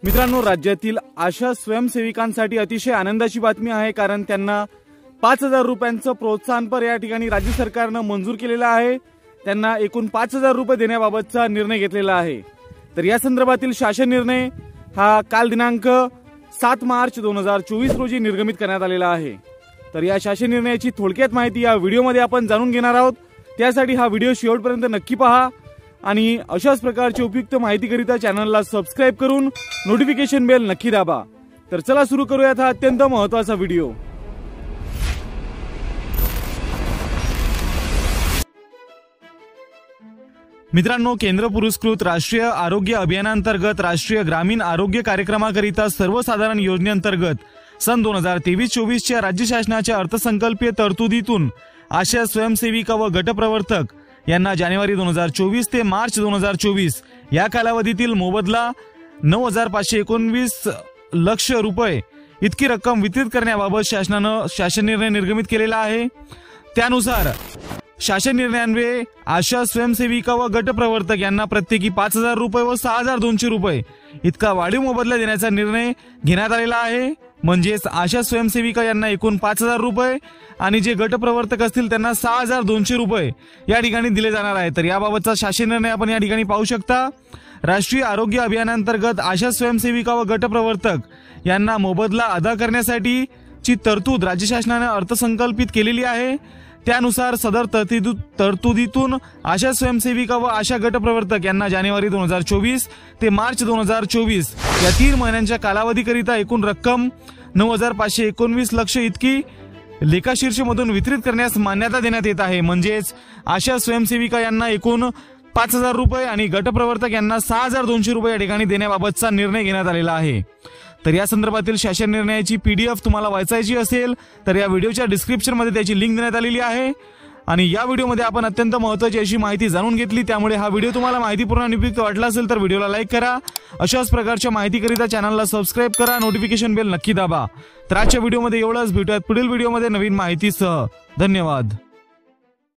मित्रांनो, राज्यातील आशा स्वयंसेविकांसाठी अतिशय आनंदाची बातमी आहे, कारण त्यांना 5,000 रुपयांचं प्रोत्साहनपर या ठिकाणी राज्य सरकारनं मंजूर केलेलं आहे। त्यांना एकूण 5,000 रुपये देण्याबाबतचा निर्णय घेतलेला आहे। तर या संदर्भातील शासन निर्णय हा काल दिनांक 7 मार्च 2024 रोजी निर्गमित करण्यात आलेला आहे। तर या शासन निर्णयाची थोडक्यात माहिती या व्हिडिओमध्ये आपण जाणून घेणार आहोत। त्यासाठी हा व्हिडिओ शेवटपर्यंत नक्की पहा आणि अशाच प्रकारची उपयुक्त माहितीकरिता चॅनलला सबस्क्राइब करून नोटिफिकेशन बेल नक्की दाबा। तर चला सुरू करूयात हा अत्यंत महत्त्वाचा व्हिडिओ। मित्रांनो, केंद्र पुरस्कृत राष्ट्रीय आरोग्य अभियानांतर्गत राष्ट्रीय ग्रामीण आरोग्य कार्यक्रमाकरिता सर्वसाधारण योजनेअंतर्गत सन 2023-24 च्या राज्य शासनाच्या अर्थसंकल्पीय तरतुदीतून आशा स्वयंसेविका व गटप्रवर्तक यांना जानेवारी 2024 ते मार्च 2024 या कालावधीतील मोबदला 9,519 लाख रुपये इतकी रक्कम वितरित करण्याबाबत शासनानं शासन निर्णय निर्गमित केलेला आहे। त्यानुसार शासन निर्णयान्वये आशा स्वयंसेविका व गटप्रवर्तक यांना प्रत्येकी 5,000 रुपये व 6,200 रुपये इतका वाढीव मोबदला देण्याचा निर्णय घेण्यात आलेला आहे। म्हणजेच आशा स्वयंसेविका यांना एकूण 5,000 रुपये आणि जे गटप्रवर्तक असतील त्यांना 6,200 रुपये या ठिकाणी दिले जाणार आहे। तर याबाबतचा शासन निर्णय आपण या ठिकाणी पाहू शकता। राष्ट्रीय आरोग्य अभियानांतर्गत आशा स्वयंसेविका व गटप्रवर्तक यांना मोबदला अदा करण्यासाठीची तरतूद राज्य शासनाने अर्थसंकल्पित केलेली आहे। त्यानुसार सदर तरतुदीतून आशा स्वयंसेविका व आशा गटप्रवर्तक यांना जानेवारी 2024 ते मार्च 2024 या 3 महिन्यांच्या कालावधीकरिता एकूण रक्कम 9,519 लाख इतकी लेखाशीर्षमधून वितरित करण्यास मान्यता देण्यात येत आहे। म्हणजेच आशा स्वयंसेविका यांना एकूण 5,000 रुपये आणि गटप्रवर्तक यांना 6,200 रुपये या ठिकाणी देण्याबाबतचा निर्णय घेण्यात आलेला आहे। तर या संदर्भातील शासन निर्णयाची PDF तुम्हाला वाचायची असेल तर या व्हिडिओच्या डिस्क्रिप्शन मध्ये त्याची लिंक देण्यात आलेली आहे। आणि या व्हिडिओमध्ये आपण अत्यंत महत्त्वाची अशी माहिती जाणून घेतली। त्यामुळे हा व्हिडिओ तुम्हाला माहितीपूर्ण आणि उपयुक्त वाटला असेल तर व्हिडिओला लाईक करा। अशाच प्रकारच्या माहितीकरिता चॅनलला सबस्क्राइब करा, नोटिफिकेशन बेल नक्की दाबा। तर आजच्या व्हिडिओमध्ये एवढंच, भेटूयात पुढील व्हिडिओमध्ये नवीन माहितीसह। धन्यवाद।